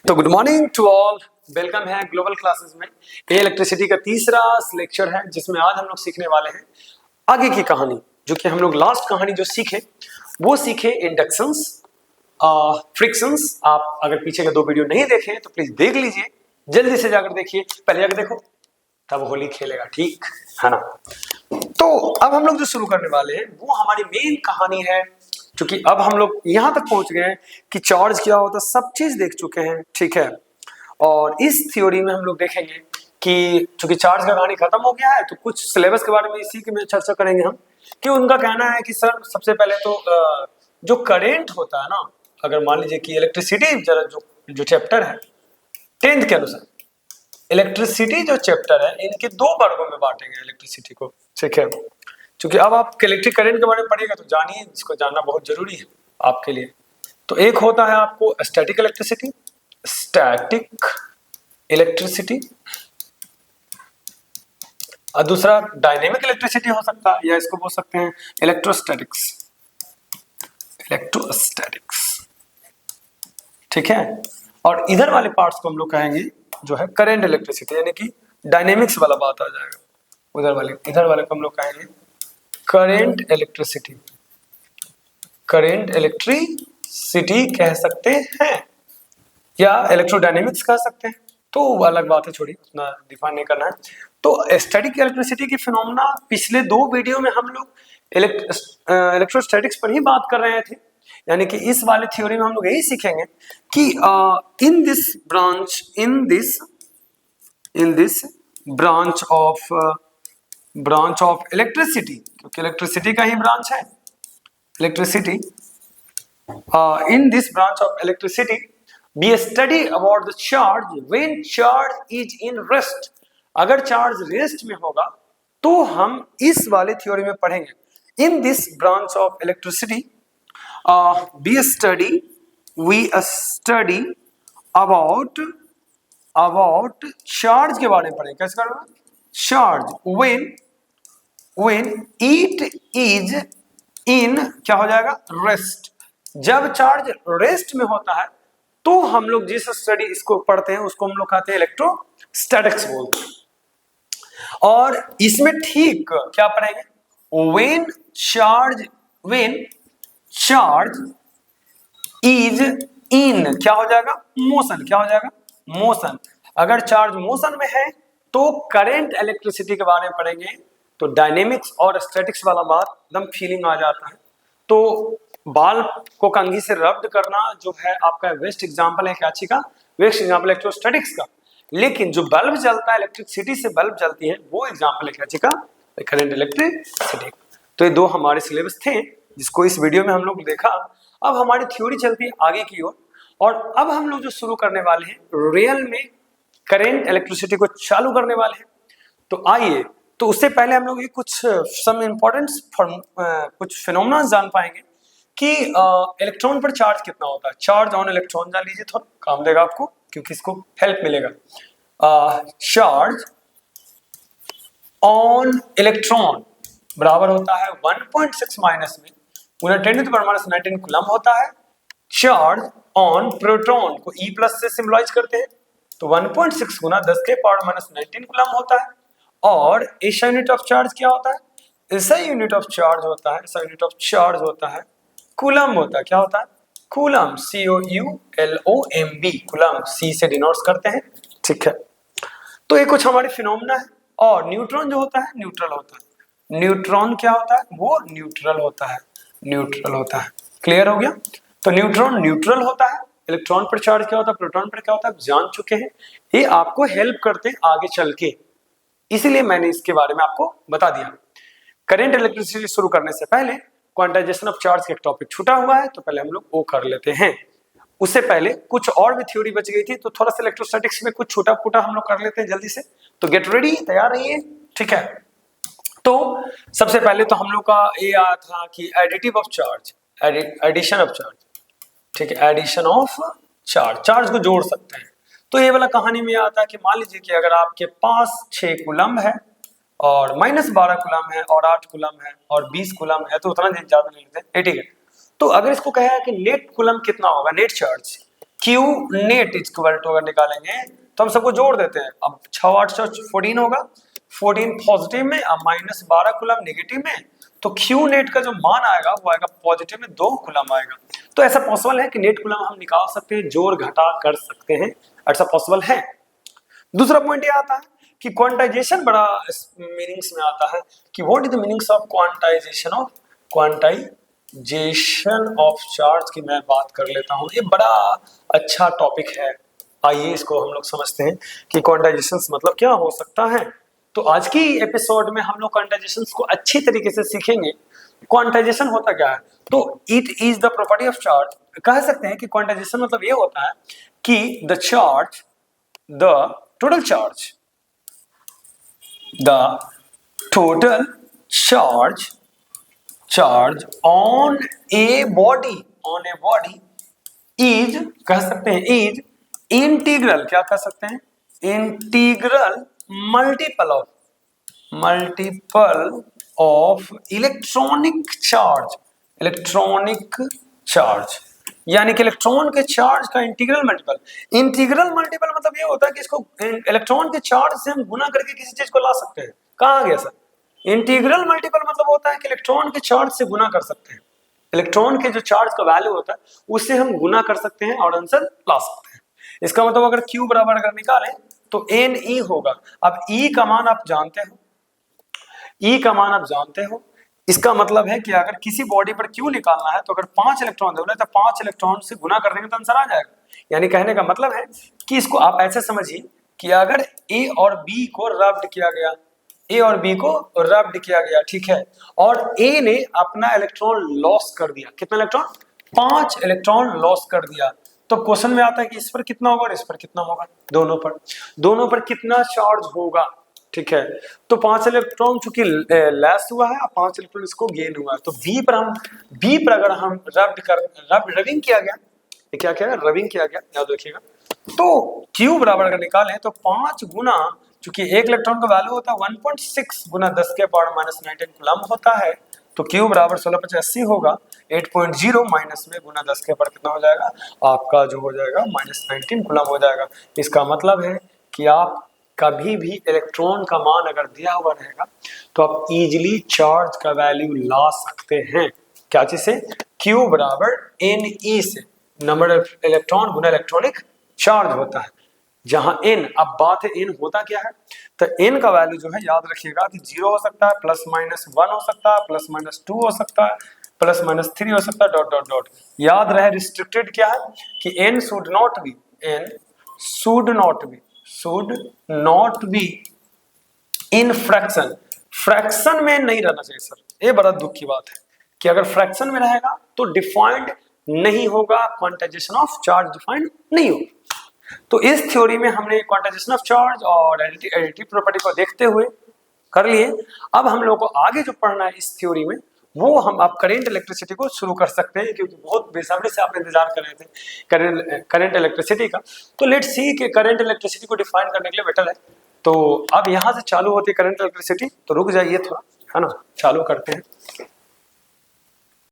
तो good morning to all, welcome है global classes में। ये इलेक्ट्रिसिटी का तीसरा लेक्चर है जिसमें आज हम लोग सीखने वाले हैं आगे की कहानी, जो कि हम लोग लास्ट कहानी जो सीखे वो सीखे इंडक्शंस, फ्रिक्शंस। आप अगर पीछे के दो वीडियो नहीं देखे तो प्लीज देख लीजिए, जल्दी से जाकर देखिए, पहले जाकर देखो तब होली खेलेगा, ठीक है ना। तो अब हम लोग जो शुरू करने वाले हैं वो हमारी मेन कहानी है, क्योंकि अब हम लोग यहां तक पहुंच गए हैं कि चार्ज क्या होता है, सब चीज देख चुके हैं, ठीक है। और इस थ्योरी में हम लोग देखेंगे कि चूंकि चार्ज का कहानी खत्म हो गया है तो कुछ सिलेबस के बारे में इसी के में चर्चा करेंगे हम, कि उनका कहना है कि सर सबसे पहले तो जो करेंट होता है ना, अगर मान लीजिए कि इलेक्ट्रिसिटी जो चैप्टर है 10th के अनुसार, इलेक्ट्रिसिटी जो चैप्टर है इनके दो वर्गों में बांटेंगे इलेक्ट्रिसिटी को, ठीक है। क्योंकि अब आप इलेक्ट्रिक करंट के बारे में पढ़िएगा तो जानिए, इसको जानना बहुत जरूरी है आपके लिए। तो एक होता है आपको स्टैटिक इलेक्ट्रिसिटी और दूसरा डायनेमिक इलेक्ट्रिसिटी हो सकता है, या इसको बोल सकते हैं इलेक्ट्रोस्टैटिक्स, ठीक है। और इधर वाले पार्ट्स को हम लोग कहेंगे जो है करंट इलेक्ट्रिसिटी, यानी कि डायनेमिक्स वाला बात आ जाएगा। इधर वाले को हम लोग कहेंगे करंट इलेक्ट्रिसिटी कह सकते हैं, या इलेक्ट्रोडायनेमिक्स कह सकते हैं, तो वो अलग बात है, छोड़िए, उतना डिफाइन नहीं करना है। तो स्टैटिक इलेक्ट्रिसिटी की फिनोमेना पिछले दो वीडियो में हम लोग इलेक्ट्रोस्टैटिक्स पर ही बात कर रहे थे, यानी कि इस वाले थ्योरी में हम लोग यही सीखेंगे कि in this branch of electricity, क्योंकि इलेक्ट्रिसिटी का ही ब्रांच है electricity, in this branch of electricity be a study about the charge when charge is in rest। अगर चार्ज रेस्ट में होगा तो हम इस वाले थ्योरी में पढ़ेंगे। In this branch of electricity we study about charge के बारे में पढ़ेंगे। कैसे करना? Charge when it is in क्या हो जाएगा? रेस्ट। जब चार्ज रेस्ट में होता है तो हम लोग जिस स्टडी इसको पढ़ते हैं उसको हम लोग कहते हैं इलेक्ट्रोस्टैटिक्स बोलते हैं। और इसमें ठीक क्या पढ़ेंगे? when charge is in क्या हो जाएगा? मोशन। क्या हो जाएगा? मोशन। अगर चार्ज मोशन में है तो करंट इलेक्ट्रिसिटी के बारे में पढ़ेंगे, तो डायनेमिक्स और स्टैटिक्स वाला बात एकदम फीलिंग आ जाता है। तो बाल्ब को कंघी से रब्ड करना जो है आपका वेस्ट एग्जांपल है, क्या चीज का? वेस्ट एग्जांपल इलेक्ट्रोस्टैटिक्स का। लेकिन जो बल्ब जलता है, इलेक्ट्रिसिटी से बल्ब जलती है, वो एग्जांपल है क्या चीज का? Current electricity. तो ये दो हमारे सिलेबस थे जिसको इस वीडियो में हम लोग देखा। अब हमारी थ्योरी चलती है आगे की ओर, और अब हम लोग जो शुरू करने वाले हैं रियल में करंट इलेक्ट्रिसिटी को चालू करने वाले हैं। तो आइए, तो उससे पहले हम लोग ये कुछ सम इम्पोर्टेंट कुछ फिनोमेना जान पाएंगे कि इलेक्ट्रॉन पर चार्ज कितना होता है। चार्ज ऑन इलेक्ट्रॉन जान लीजिए, थोड़ा काम देगा आपको क्योंकि इसको हेल्प मिलेगा। चार्ज ऑन इलेक्ट्रॉन बराबर होता है 1.6 माइनस में 10⁻⁻19 कूलम होता है। चार्ज ऑन प्रोटॉन को E प्लस से सिंबलाइज करते हैं, तो 1.6 गुना 10⁻⁻19 कूलम होता है। और ऐसा यूनिट ऑफ चार्ज क्या होता है? ऐसा यूनिट ऑफ चार्ज होता है कूलम होता है। क्या होता है? कूलम, COULOMB, कूलम, C से डिनोट्स करते हैं, ठीक है। तो ये कुछ हमारे फिनोमेना है। और न्यूट्रॉन जो होता है न्यूट्रल होता है। न्यूट्रॉन क्या होता है? वो न्यूट्रल होता है। क्लियर हो गया? तो न्यूट्रॉन न्यूट्रल होता है। इलेक्ट्रॉन पर चार्ज क्या होता है, प्रोटॉन पर क्या होता है, जान चुके हैं। ये आपको हेल्प करते हैं आगे चल के, इसीलिए मैंने इसके बारे में आपको बता दिया। करंट इलेक्ट्रिसिटी शुरू करने से पहले क्वांटाइजेशन ऑफ चार्ज का एक टॉपिक छूटा हुआ है, तो पहले हम लोग वो कर लेते हैं। उससे पहले कुछ और भी थ्योरी बच गई थी, तो थोड़ा सा इलेक्ट्रोस्टैटिक्स में कुछ छोटा फूटा हम लोग कर लेते हैं जल्दी से। तो गेट रेडी, तैयार रहिए, ठीक है। तो सबसे पहले तो हम लोग का ये आया था कि additive of charge, addition of charge, ठीक है। एडिशन ऑफ चार्ज को जोड़ सकते हैं। तो ये वाला कहानी में आता है कि मान लीजिए कि अगर आपके पास 6 कूलम है और -12 कूलम है और 8 कूलम है और 20 कूलम है, तो उतना ज्यादा नहीं लेते, ठीक है। तो अगर इसको कहे कि नेट कूलम कितना होगा, net charge Q net equal to अगर निकालेंगे तो हम सबको जोड़ देते हैं। अब 6 8 14 होगा, 14 पॉजिटिव में अब -12 कूलम नेगेटिव में, तो Q नेट का जो मान आएगा वो आएगा पॉजिटिव में 2 कूलम आएगा। तो ऐसा पॉसिबल है कि नेट कूलम हम निकाल सकते हैं, जोड़ घटा कर सकते हैं, ऐसा पॉसिबल है। दूसरा पॉइंट ये आता है कि क्वांटाइजेशन बड़ा मीनिंग्स में आता है कि what is the meanings of quantization of charge की मैं बात कर लेता हूं। ये बड़ा अच्छा टॉपिक है, आइए इसको हम लोग समझते हैं कि क्वांटाइजेशन मतलब क्या हो सकता है। तो आज की एपिसोड में हम लोग क्वांटाइजेशन को अच्छी तरीके से सीखेंगे। क्वांटाइजेशन होता क्या है, तो it is the property of charge. कह सकते हैं कि क्वांटाइजेशन मतलब ये होता है कि the total charge on a body is, कह सकते हैं is इंटीग्रल, क्या कह सकते हैं, integral multiple of electronic charge, यानी कि इलेक्ट्रॉन के चार्ज का इंटीग्रल मल्टीपल मतलब ये होता है कि इसको इलेक्ट्रॉन के चार्ज से हम गुना करके किसी चीज को ला सकते हैं। कहाँ आ गया सर, इंटीग्रल मल्टीपल मतलब होता है कि इलेक्ट्रॉन के चार्ज से गुना कर सकते हैं, इलेक्ट्रॉन के जो चार्ज का वैल्यू होता है उससे हम गुना कर सकते हैं और आंसर ला सकते हैं। इसका मतलब अगर Q बराबर अगर निकालें तो NE होगा। अब E का मान आप जानते हो, इसका मतलब है कि अगर किसी बॉडी पर Q निकालना है तो अगर 5 इलेक्ट्रॉन दोगे तो 5 इलेक्ट्रॉन से गुना कर देंगे तो आंसर आ जाएगा। यानी कहने का मतलब है कि इसको आप ऐसे समझिए कि अगर A और B को रब्ड किया गया, ठीक है, और A ने अपना इलेक्ट्रॉन लॉस कर दिया, कितना इलेक्ट्रॉन, 5 इलेक्ट्रॉन लॉस कर दिया, तो क्वेश्चन में आता है कि इस पर कितना होगा और इस पर कितना होगा, दोनों पर कितना चार्ज होगा, ठीक है। तो 5 इलेक्ट्रॉन चूंकि लेस हुआ है, 5 इलेक्ट्रॉन इसको गेन हुआ है, तो बी पर अगर हम रबिंग किया गया, रबिंग किया गया, याद रखिएगा। तो Q बराबर अगर निकालें तो 5 गुना, चूंकि एक इलेक्ट्रॉन का वैल्यू होता है 1.6 गुना 10 के पावर -19 कूलम होता है, तो Q बराबर 16/80 होगा, 8.0 माइनस में गुना 10 के पावर कितना हो जाएगा, आपका जो हो जाएगा -19 कूलम हो जाएगा। इसका मतलब है कि आप कभी भी इलेक्ट्रॉन का मान अगर दिया हुआ रहेगा तो आप इजीली चार्ज का वैल्यू ला सकते हैं। क्या चीज से, Q बराबर Ne से, number of electron Guna electronic charge होता है, जहां n, अब बात है n होता क्या है, तो n का वैल्यू जो है याद रखिएगा कि 0 हो सकता है, +-1 हो सकता है, +-2 हो सकता है, +-3 हो सकता है, डॉट। याद रहे रिस्ट्रिक्टेड क्या है कि n should not be in fraction में नहीं रहना चाहिए सर। ये बड़ा दुख की बात है कि अगर फ्रैक्शन में रहेगा तो डिफाइंड नहीं होगा, क्वांटाइजेशन ऑफ चार्ज डिफाइंड नहीं होगा। तो इस थ्योरी में हमने क्वांटाइजेशन ऑफ चार्ज और एडिटिव प्रॉपर्टी को देखते हुए कर लिए। अब हम लोग को आगे जो पढ़ना है इस थ्योरी में, वो हम आप करंट इलेक्ट्रिसिटी को शुरू कर सकते हैं, क्योंकि बहुत बेसब्री से आप इंतजार कर रहे थे करंट इलेक्ट्रिसिटी का। तो लेट्स सी कि करंट इलेक्ट्रिसिटी को डिफाइन करने के लिए बेटर है। तो अब यहाँ से चालू होती है करंट इलेक्ट्रिसिटी, तो रुक जाइए थोड़ा, है ना, चालू करते हैं।